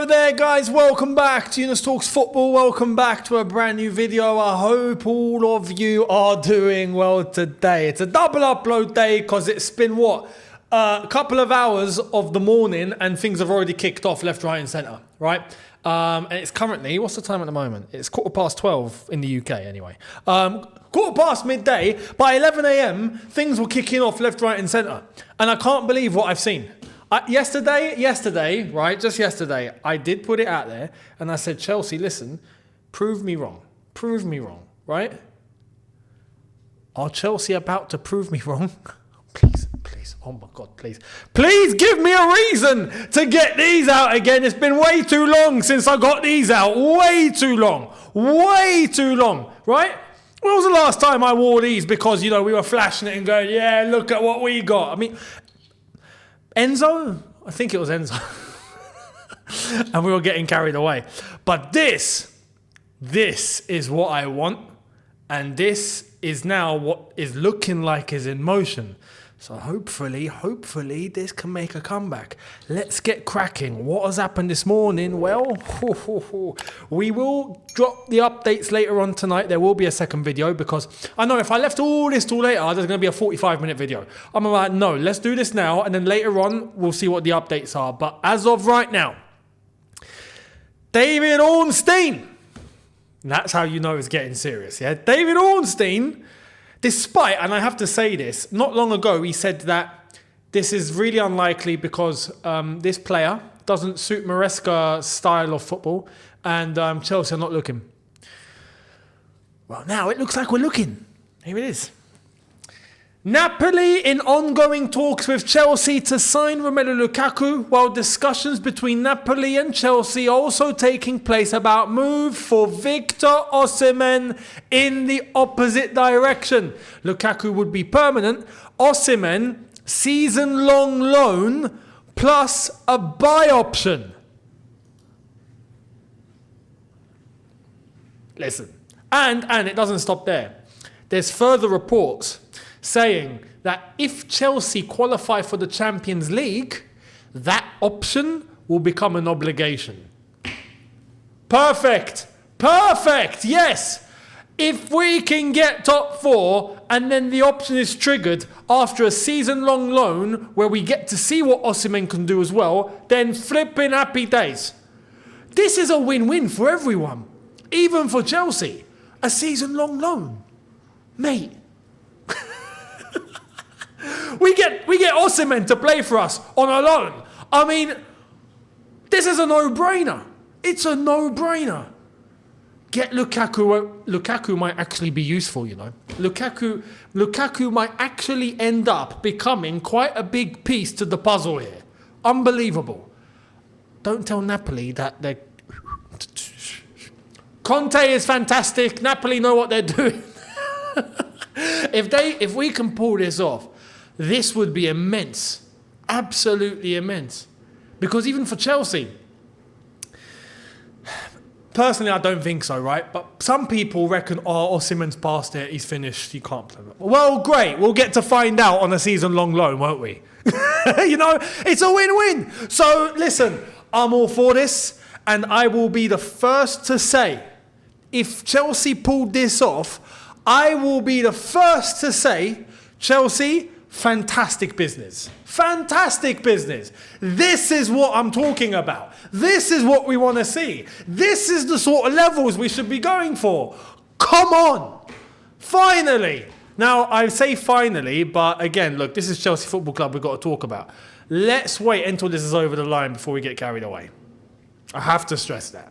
there, guys. Welcome back to Younes Talks Football. Welcome back to a brand new video. I hope all of you are doing well today. It's a double upload day because it's been a couple of hours of the morning and things have already kicked off left, right and centre, right? And it's currently, what's the time at the moment? It's 12:15 in the UK anyway. 12:15 midday. By 11 a.m, things were kicking off left, right and centre. And I can't believe what I've seen. Yesterday, right, just yesterday, I did put it out there and I said, Chelsea, listen, prove me wrong, right? Are Chelsea about to prove me wrong? Please, oh my God, please give me a reason to get these out again. It's been way too long since I got these out, way too long, right? When was the last time I wore these because, we were flashing it and going, yeah, look at what we got. I mean, Enzo? I think it was Enzo. And we were getting carried away. But this is what I want. And this is now what is looking like is in motion. So hopefully this can make a comeback. Let's get cracking. What has happened this morning? Well, we will drop the updates later on tonight. There will be a second video because I know if I left all this till later, there's going to be a 45-minute video. I'm like, no, let's do this now. And then later on, we'll see what the updates are. But as of right now, David Ornstein. That's how you know it's getting serious, yeah? David Ornstein, despite, and I have to say this, not long ago he said that this is really unlikely because this player doesn't suit Maresca's style of football and Chelsea are not looking. Well, now it looks like we're looking. Here it is. Napoli in ongoing talks with Chelsea to sign Romelu Lukaku, while discussions between Napoli and Chelsea also taking place about move for Victor Osimhen in the opposite direction. Lukaku would be permanent. Osimhen, season-long loan plus a buy option. Listen, and it doesn't stop there. There's further reports saying that if Chelsea qualify for the Champions League, that option will become an obligation. Perfect, yes. If we can get top four and then the option is triggered after a season-long loan where we get to see what Osimhen can do as well, then flipping happy days. This is a win-win for everyone, even for Chelsea. A season-long loan. Mate. We get Osimhen to play for us on a loan. I mean, this is a no-brainer. It's a no-brainer. Get Lukaku. Lukaku might actually be useful, Lukaku might actually end up becoming quite a big piece to the puzzle here. Unbelievable. Don't tell Napoli that they're... Conte is fantastic. Napoli know what they're doing. If we can pull this off, this would be immense. Absolutely immense. Because even for Chelsea, personally, I don't think so, right? But some people reckon, Osimhen's past it, he's finished, he can't play. Well, great. We'll get to find out on a season-long loan, won't we? It's a win-win. So, listen, I'm all for this, and I will be the first to say, if Chelsea pulled this off, I will be the first to say, Chelsea, fantastic business. Fantastic business. This is what I'm talking about. This is what we want to see. This is the sort of levels we should be going for. Come on. Finally. Now, I say finally, but again, look, this is Chelsea Football Club we've got to talk about. Let's wait until this is over the line before we get carried away. I have to stress that.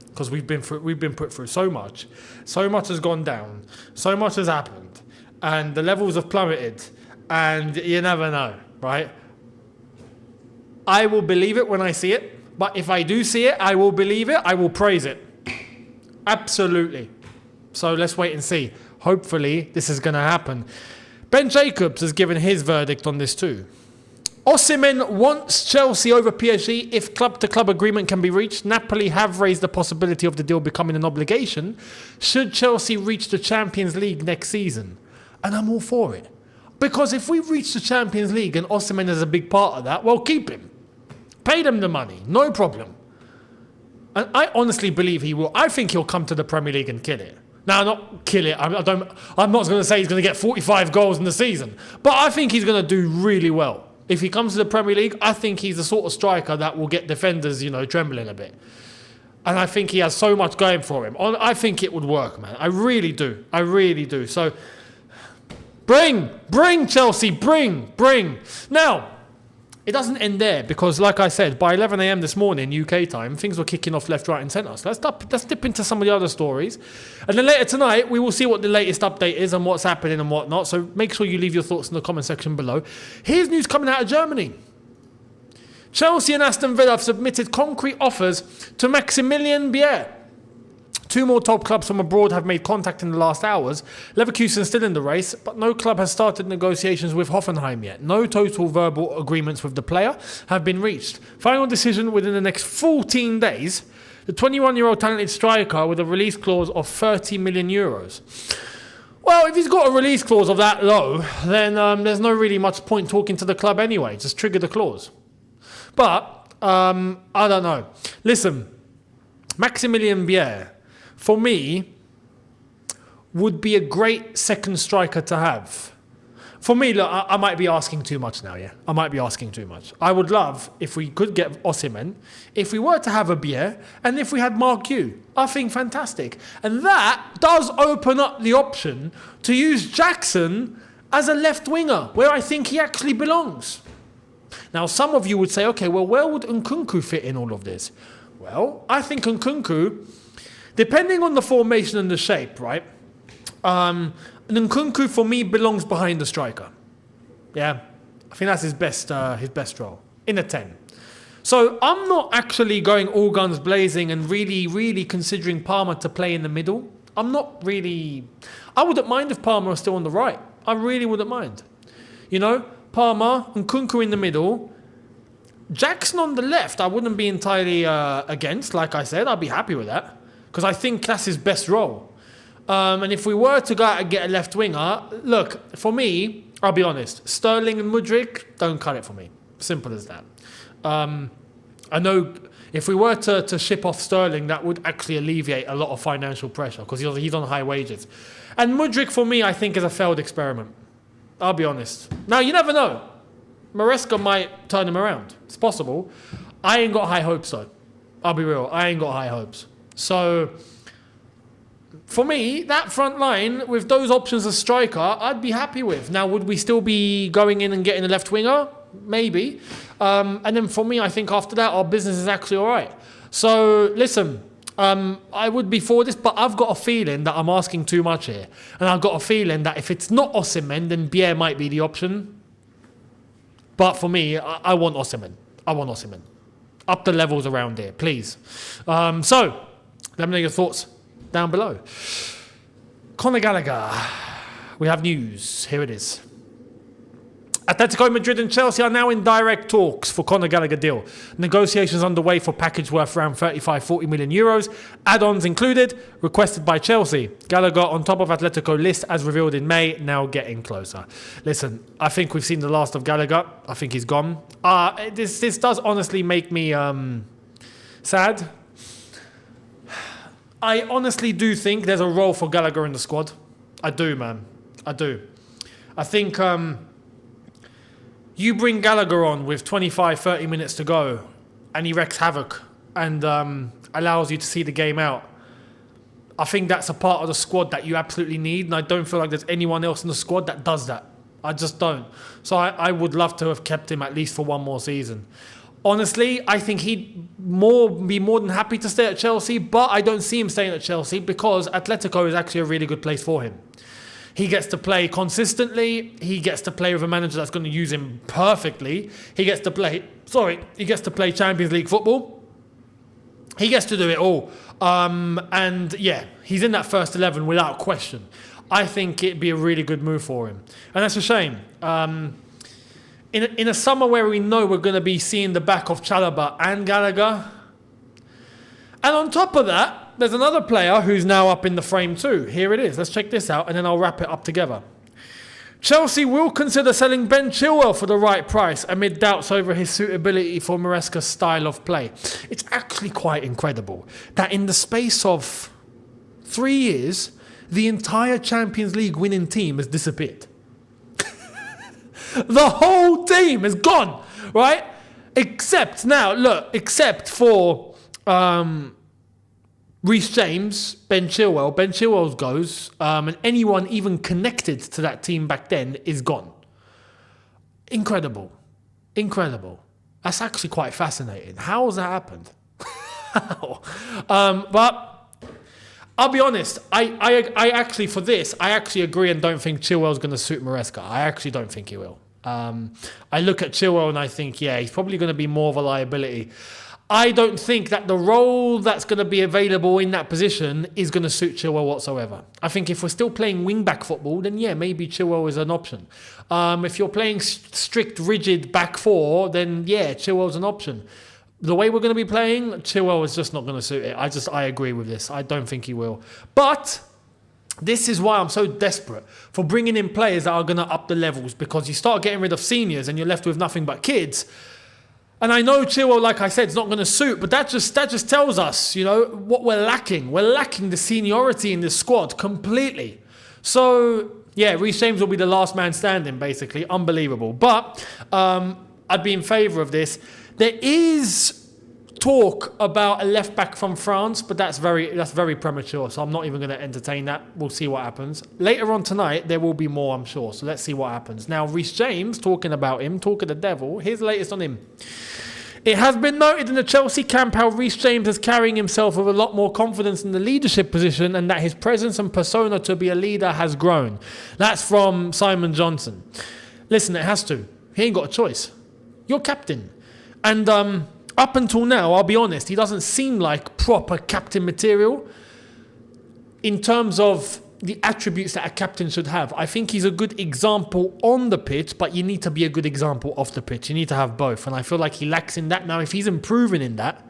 Because we've been put through so much. So much has gone down. So much has happened. And the levels have plummeted. And you never know, right? I will believe it when I see it. But if I do see it, I will believe it. I will praise it. Absolutely. So let's wait and see. Hopefully, this is going to happen. Ben Jacobs has given his verdict on this too. Osimhen wants Chelsea over PSG if club-to-club agreement can be reached. Napoli have raised the possibility of the deal becoming an obligation should Chelsea reach the Champions League next season. And I'm all for it. Because if we reach the Champions League and Osimhen is a big part of that, well, keep him. Pay them the money. No problem. And I honestly believe he will. I think he'll come to the Premier League and kill it. Now, not kill it. I'm not going to say he's going to get 45 goals in the season. But I think he's going to do really well. If he comes to the Premier League, I think he's the sort of striker that will get defenders, trembling a bit. And I think he has so much going for him. I think it would work, man. I really do. I really do. So, bring Chelsea, bring. Now, it doesn't end there because, like I said, by 11 a.m. this morning, UK time, things were kicking off left, right and centre. So let's dip into some of the other stories. And then later tonight, we will see what the latest update is and what's happening and whatnot. So make sure you leave your thoughts in the comment section below. Here's news coming out of Germany. Chelsea and Aston Villa have submitted concrete offers to Maximillian Beer. 2 more top clubs from abroad have made contact in the last hours. Leverkusen still in the race, but no club has started negotiations with Hoffenheim yet. No total verbal agreements with the player have been reached. Final decision within the next 14 days. The 21-year-old talented striker with a release clause of 30 million euros. Well, if he's got a release clause of that low, then there's no really much point talking to the club anyway. Just trigger the clause. But, I don't know. Listen, Maximillian Beer, for me, would be a great second striker to have. For me, look, I might be asking too much now, yeah? I might be asking too much. I would love if we could get Osimhen, if we were to have a Beer, and if we had Mark Yu. I think fantastic. And that does open up the option to use Jackson as a left winger, where I think he actually belongs. Now, some of you would say, okay, well, where would Nkunku fit in all of this? Well, I think Nkunku, depending on the formation and the shape, right? Nkunku, for me, belongs behind the striker. Yeah, I think that's his best role, in a 10. So I'm not actually going all guns blazing and really, really considering Palmer to play in the middle. I wouldn't mind if Palmer was still on the right. I really wouldn't mind. Palmer and Nkunku in the middle. Jackson on the left, I wouldn't be entirely against. Like I said, I'd be happy with that. Because I think that's his best role. And if we were to go out and get a left winger, look, for me, I'll be honest, Sterling and Mudryk, don't cut it for me. Simple as that. I know if we were to ship off Sterling, that would actually alleviate a lot of financial pressure because he's on high wages. And Mudryk, for me, I think is a failed experiment. I'll be honest. Now, you never know. Maresca might turn him around. It's possible. I ain't got high hopes, though. I'll be real. I ain't got high hopes. So, for me, that front line, with those options as striker, I'd be happy with. Now, would we still be going in and getting a left winger? Maybe. And then for me, I think after that, our business is actually all right. So, listen, I would be for this, but I've got a feeling that I'm asking too much here. And I've got a feeling that if it's not Osimhen, then Beer might be the option. But for me, I want Osimhen. Up the levels around here, please. So, let me know your thoughts down below. Conor Gallagher. We have news. Here it is. Atletico Madrid and Chelsea are now in direct talks for Conor Gallagher deal. Negotiations underway for package worth around 35-40 million euros. Add-ons included, requested by Chelsea. Gallagher on top of Atletico list as revealed in May, now getting closer. Listen, I think we've seen the last of Gallagher. I think he's gone. This does honestly make me sad. I honestly do think there's a role for Gallagher in the squad. I do, man. I do. I think you bring Gallagher on with 25-30 minutes to go and he wreaks havoc and allows you to see the game out. I think that's a part of the squad that you absolutely need, and I don't feel like there's anyone else in the squad that does that. I just don't. So I would love to have kept him at least for one more season. Honestly, I think he'd be more than happy to stay at Chelsea, but I don't see him staying at Chelsea because Atletico is actually a really good place for him. He gets to play consistently. He gets to play with a manager that's going to use him perfectly. He gets to play Champions League football. He gets to do it all. And yeah, he's in that first 11 without question. I think it'd be a really good move for him. And that's a shame. In a summer where we know we're going to be seeing the back of Chalobah and Gallagher. And on top of that, there's another player who's now up in the frame too. Here it is. Let's check this out and then I'll wrap it up together. Chelsea will consider selling Ben Chilwell for the right price amid doubts over his suitability for Maresca's style of play. It's actually quite incredible that in the space of 3 years, the entire Champions League winning team has disappeared. The whole team is gone, right? Except for Reese James, Ben Chilwell. Ben Chilwell goes, and anyone even connected to that team back then is gone. Incredible. That's actually quite fascinating. How has that happened? But I'll be honest. I actually, for this, I actually agree and don't think Chilwell's going to suit Maresca. I actually don't think he will. I look at Chilwell and I think, yeah, he's probably going to be more of a liability. I don't think that the role that's going to be available in that position is going to suit Chilwell whatsoever. I think if we're still playing wing-back football, then yeah, maybe Chilwell is an option. If you're playing strict, rigid back four, then yeah, Chilwell's an option. The way we're going to be playing, Chilwell is just not going to suit it. I agree with this. I don't think he will. But this is why I'm so desperate for bringing in players that are going to up the levels, because you start getting rid of seniors and you're left with nothing but kids. And I know Chilwell, like I said, is not going to suit, but that just tells us, what we're lacking. We're lacking the seniority in this squad completely. So, yeah, Reese James will be the last man standing, basically. Unbelievable. But I'd be in favour of this. There is talk about a left back from France, but that's very premature, so I'm not even going to entertain that. We'll see what happens. Later on tonight, there will be more, I'm sure, so let's see what happens. Now, Reese James, talking about him, talking the devil, here's the latest on him. It has been noted in the Chelsea camp how Reese James is carrying himself with a lot more confidence in the leadership position and that his presence and persona to be a leader has grown. That's from Simon Johnson. Listen, it has to. He ain't got a choice. You're captain. And up until now, I'll be honest, he doesn't seem like proper captain material in terms of the attributes that a captain should have. I think he's a good example on the pitch, but you need to be a good example off the pitch. You need to have both. And I feel like he lacks in that. Now, if he's improving in that,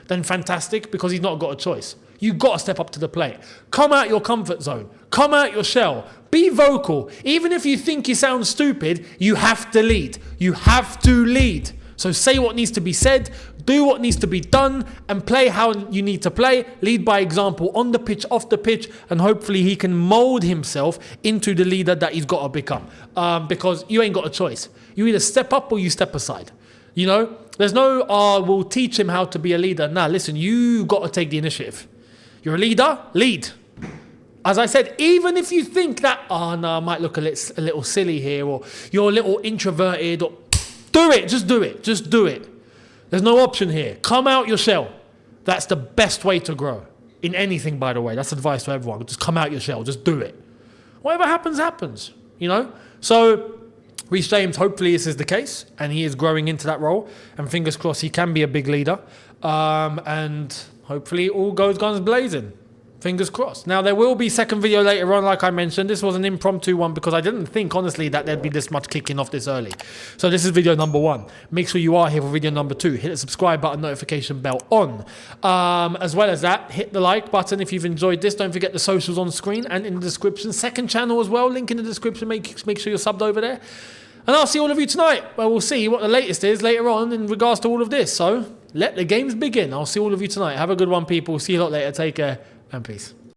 then fantastic, because he's not got a choice. You've got to step up to the plate. Come out your comfort zone. Come out your shell. Be vocal. Even if you think you sound stupid, you have to lead. You have to lead. So say what needs to be said, do what needs to be done, and play how you need to play. Lead by example on the pitch, off the pitch, and hopefully he can mould himself into the leader that he's got to become. Because you ain't got a choice. You either step up or you step aside. There's no, we'll teach him how to be a leader. Nah, listen, you got to take the initiative. You're a leader, lead. As I said, even if you think that, I might look a little silly here, or you're a little introverted, or do it. Just do it. Just do it. There's no option here. Come out your shell. That's the best way to grow. In anything, by the way. That's advice to everyone. Just come out your shell. Just do it. Whatever happens, happens. So, Reese James, hopefully this is the case. And he is growing into that role. And fingers crossed he can be a big leader. And hopefully all goes guns blazing. Fingers crossed. Now, there will be second video later on, like I mentioned. This was an impromptu one because I didn't think, honestly, that there'd be this much kicking off this early. So this is video number 1. Make sure you are here for video number 2. Hit the subscribe button, notification bell on. As well as that, hit the like button if you've enjoyed this. Don't forget the socials on screen and in the description. Second channel as well, link in the description. Make sure you're subbed over there. And I'll see all of you tonight. Well, we'll see what the latest is later on in regards to all of this. So let the games begin. I'll see all of you tonight. Have a good one, people. See you a lot later. Take care. And peace.